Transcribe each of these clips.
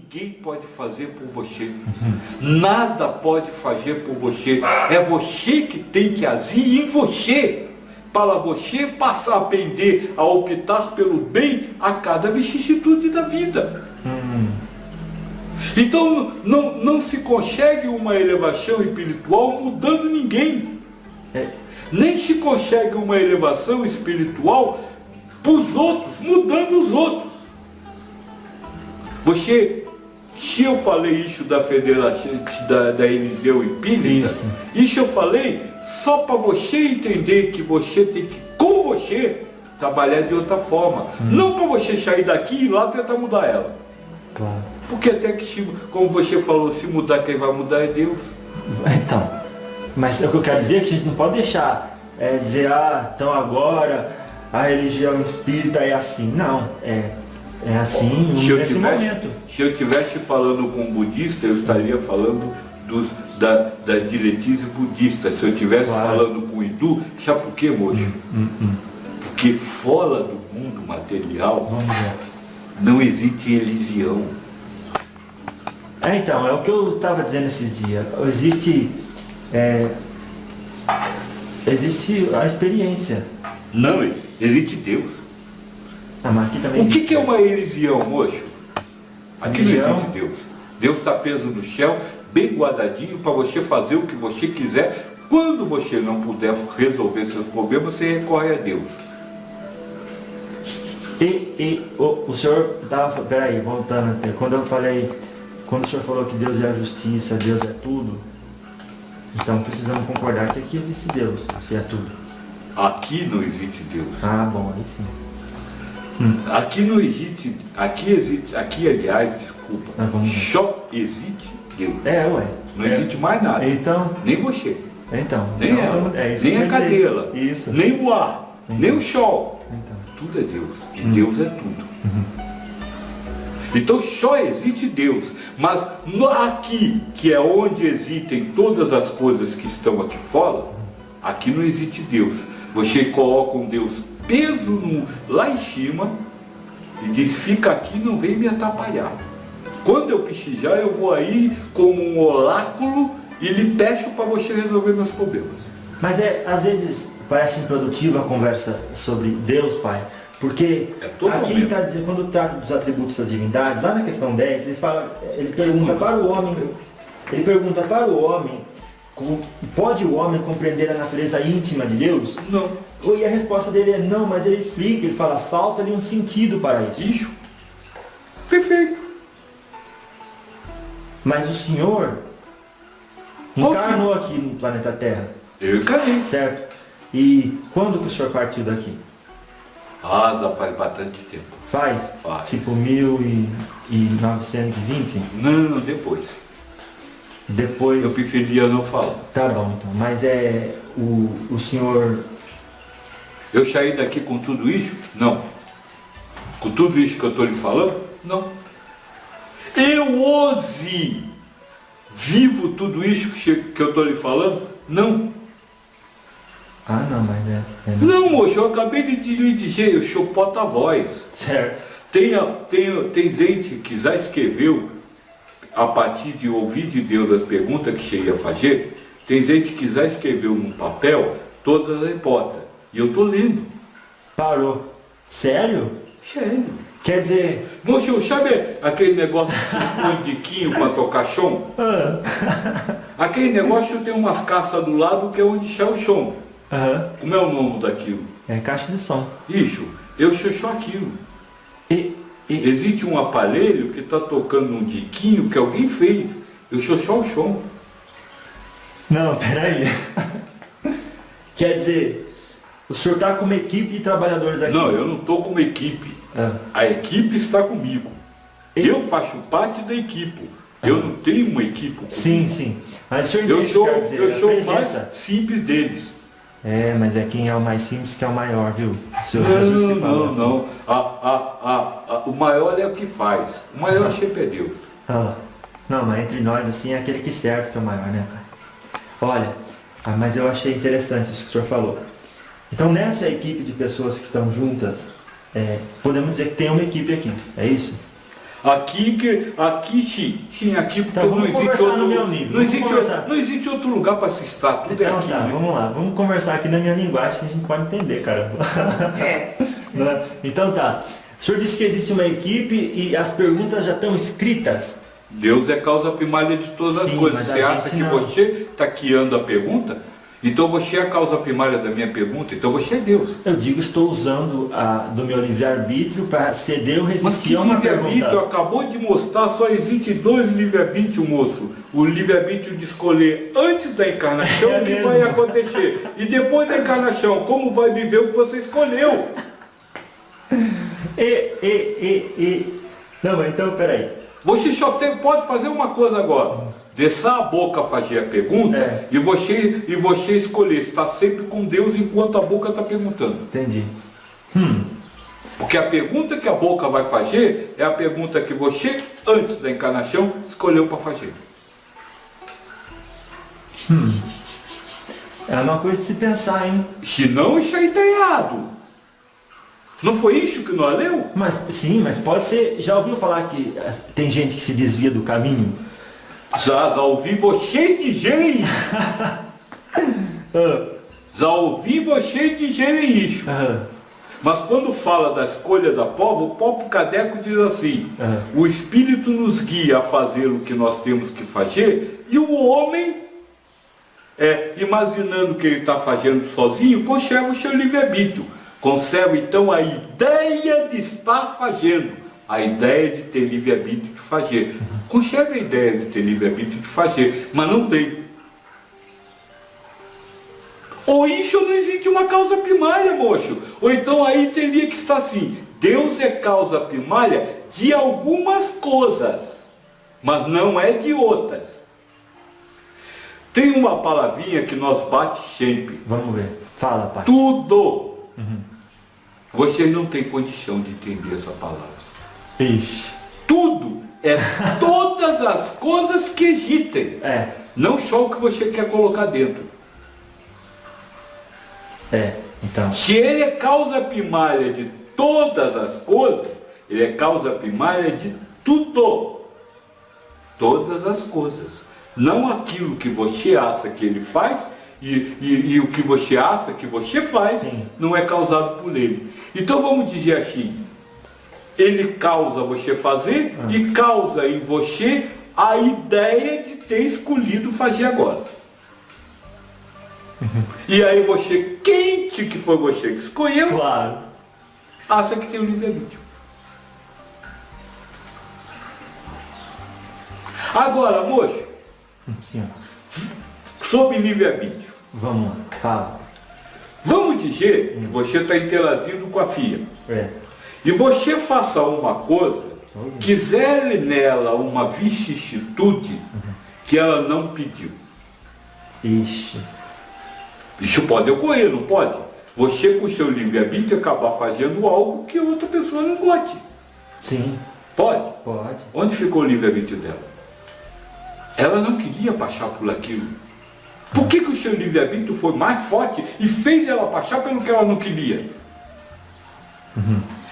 ninguém pode fazer por você. Nada pode fazer por você. É você que tem que agir em você, para você passar a aprender a optar pelo bem a cada vicissitude da vida. Então não se consegue uma elevação espiritual mudando ninguém. Nem se consegue uma elevação espiritual para os outros, mudando os outros. Se eu falei isso da federação da Eliseu Espírita, isso eu falei só para você entender que você tem que, com você, trabalhar de outra forma. Não para você sair daqui e ir lá tentar mudar ela. Claro. Porque até que, como você falou, se mudar, quem vai mudar é Deus. Então, mas o que eu quero dizer é que a gente não pode deixar dizer, então agora a religião espírita é assim. Não, é assim nesse momento. Se eu estivesse falando com um budista, eu estaria falando da diretriz budista. Se eu estivesse falando com o hindu, sabe por quê, moço? Porque fora do mundo material não existe religião. Então, é o que eu estava dizendo esses dias. Existe a experiência. Não, existe Deus. Mas aqui também o que é uma religião, moço? Aqui não existe Deus. Deus está preso no chão, bem guardadinho, para você fazer o que você quiser. Quando você não puder resolver seus problemas, você recorre a Deus. O senhor estava... Peraí, voltando até. Quando o senhor falou que Deus é a justiça, Deus é tudo, então precisamos concordar que aqui existe Deus, se é tudo. Aqui não existe Deus. Bom, aí sim. Aqui não existe, aqui aliás, desculpa, só existe Deus. Não existe mais nada. Então, nem você. Nem então, ela, nem a cadeira, nem o ar, nem o sol. Tudo é Deus. E Deus é tudo. Então só existe Deus. Mas aqui, que é onde existem todas as coisas que estão aqui fora, aqui não existe Deus. Você coloca um Deus peso lá em cima e diz, fica aqui, não vem me atrapalhar. Quando eu precisar, eu vou aí como um oráculo e lhe peço para você resolver meus problemas. Mas às vezes parece improdutiva a conversa sobre Deus, Pai, porque aqui está dizendo, quando trata dos atributos da divindade, lá na questão 10, ele pergunta para o homem, pode o homem compreender a natureza íntima de Deus? Não. E a resposta dele é não, mas ele explica, ele fala, falta-lhe um sentido para isso. Isso. Perfeito. Mas o Senhor encarnou aqui no planeta Terra. Eu encarnei. Certo. E quando que o Senhor partiu daqui? Já faz bastante tempo. Faz? Tipo 1920? Não, depois. Depois... Eu preferia não falar. Tá bom, então. Mas o senhor... Eu saí daqui com tudo isso? Não. Com tudo isso que eu estou lhe falando? Não. Eu hoje vivo tudo isso que eu estou lhe falando? Não. Não, mas Não, moço, eu acabei de lhe dizer, eu sou porta-voz. Certo. Tem gente que já escreveu, a partir de ouvir de Deus as perguntas que você ia fazer, tem gente que já escreveu num papel todas as hipóteses. E eu estou lendo. Parou. Sério? Sério. Quer dizer... Moço, sabe aquele negócio que você põe um diquinho para tocar chão? Aquele negócio tem umas caças do lado que é onde sai o chão. Como é o nome daquilo? É caixa de som. Isso. Eu sou só aquilo. Existe um aparelho que está tocando um diquinho que alguém fez. Eu sou só o som. Não, peraí. Quer dizer, o senhor está com uma equipe de trabalhadores aqui? Não, eu não estou com uma equipe. A equipe está comigo. Eu faço parte da equipe. Eu não tenho uma equipe comigo. Sim. Mas o senhor eu sou o mais simples deles. Mas é quem é o mais simples que é o maior, viu? O Senhor Jesus que fala assim. Não. O maior é o que faz. O maior sempre é Deus. Não, mas entre nós, assim, é aquele que serve que é o maior, né, Pai? Olha, mas eu achei interessante isso que o senhor falou. Então, nessa equipe de pessoas que estão juntas, podemos dizer que tem uma equipe aqui, é isso? Aqui sim, aqui porque Então, não vamos existe conversar outro, no meu nível. não existe outro lugar para se estar, tudo é Então aqui. tá, Né? vamos lá, vamos conversar aqui na minha linguagem, se a gente pode entender, caramba. Né? Então tá. O senhor disse que existe uma equipe e as perguntas já estão escritas. Deus é causa primária de todas as coisas. Mas Você a acha gente que não. você está guiando a pergunta? Então você é a causa primária da minha pergunta, então você é Deus. Eu digo, estou usando do meu livre-arbítrio para ceder ou Mas que resistir a uma livre-arbítrio? pergunta. Acabou de mostrar, só existe 2 livre-arbítrios, moço. O livre-arbítrio de escolher antes da encarnação É o que mesmo. vai acontecer. E depois da encarnação, como vai viver o que você escolheu. Não, mas então, peraí. Você só pode fazer uma coisa agora. Descer a boca a fazer a pergunta e você escolher estar sempre com Deus enquanto a boca está perguntando. Entendi. Porque a pergunta que a boca vai fazer é a pergunta que você, antes da encarnação, escolheu para fazer. É uma coisa de se pensar, hein? Se não, isso aí está errado. Não foi isso que nós leu? Mas, sim, mas pode ser... Já ouviu falar que tem gente que se desvia do caminho? Já ouvi você dizerem isso. Já ouvi você dizerem isso. Mas quando fala da escolha da prova, o próprio Kardec diz assim, o Espírito nos guia a fazer o que nós temos que fazer, e o homem, imaginando que ele está fazendo sozinho, conserva o seu livre-arbítrio. Conserva então a ideia de estar fazendo, a ideia de ter livre-arbítrio de fazer. Conserva a ideia de ter livre-arbítrio de fazer, mas não tem. Ou isso não existe uma causa primária, moço. Ou então aí teria que estar assim, Deus é causa primária de algumas coisas, mas não é de outras. Tem uma palavrinha que nós bate sempre. Vamos ver. Fala, pai. Tudo. Vocês não têm condição de entender essa palavra. Ixi. Tudo é todas as coisas que existem. Não só o que você quer colocar dentro. Então. Se ele é causa primária de todas as coisas, ele é causa primária de tudo. Todas as coisas. Não aquilo que você acha que ele faz e o que você acha que você faz, sim, não é causado por ele. Então vamos dizer assim, ele causa você fazer e causa em você a ideia de ter escolhido fazer agora. E aí você, quente que foi você que escolheu, claro, acha que tem o livre-arbítrio. Agora, moço, sim, sobre livre-arbítrio. Vamos lá, fala. Vamos dizer que você está interagindo com a filha. E você faça uma coisa, quiser nela uma vicissitude que ela não pediu. Ixi. Isso pode ocorrer, não pode? Você com o seu livre-arbítrio acabar fazendo algo que outra pessoa não goste. Sim. Pode? Pode. Onde ficou o livre-arbítrio dela? Ela não queria passar por aquilo. Por que o seu livre-arbítrio foi mais forte e fez ela passar pelo que ela não queria?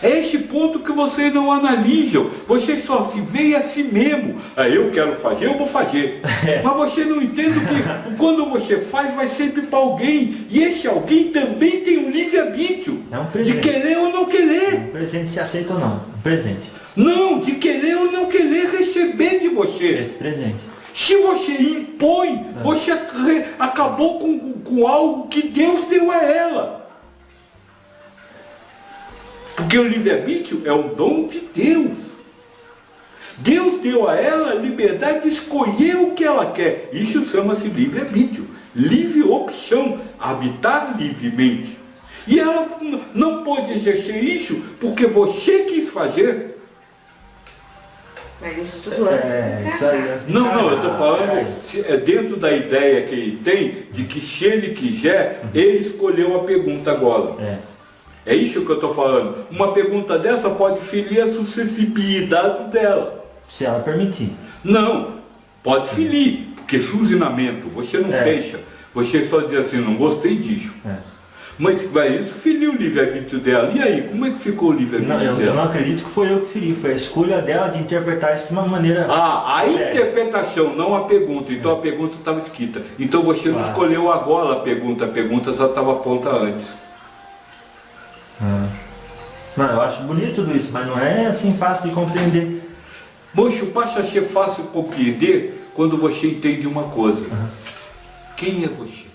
É este ponto que vocês não analisam. Vocês só se veem a si mesmo. Eu quero fazer, eu vou fazer. Mas você não entende que quando você faz, vai sempre para alguém. E esse alguém também tem um livre-arbítrio. É um presente. De querer ou não querer. Um presente se aceita ou não. Um presente. Não, de querer ou não querer receber de você. Esse presente. Se você impõe, você acabou com algo que Deus deu a ela. Porque o livre-arbítrio é um dom de Deus. Deus deu a ela a liberdade de escolher o que ela quer. Isso chama-se livre-arbítrio. Livre opção, habitar livremente. E ela não pode exercer isso porque você quis fazer. Mas isso tudo antes. Isso aí. Não, eu estou falando dentro da ideia que ele tem de que se ele quiser, ele escolheu a pergunta agora. É isso que eu estou falando. Uma pergunta dessa pode ferir a suscetibilidade dela. Se ela permitir. Não, pode ferir, porque suzinamento, você não deixa. Você só diz assim, não gostei disso. Mas isso feriu o livre-arbítrio dela. E aí, como é que ficou o livre-arbítrio Eu dela? não acredito que foi eu que feri, foi a escolha dela de interpretar isso de uma maneira... A interpretação, não a pergunta. Então a pergunta estava escrita. Então você não escolheu agora a pergunta já estava pronta antes. Não, eu acho bonito tudo isso, mas não é assim fácil de compreender. Moço, passa a ser fácil compreender quando você entende uma coisa. Quem é você?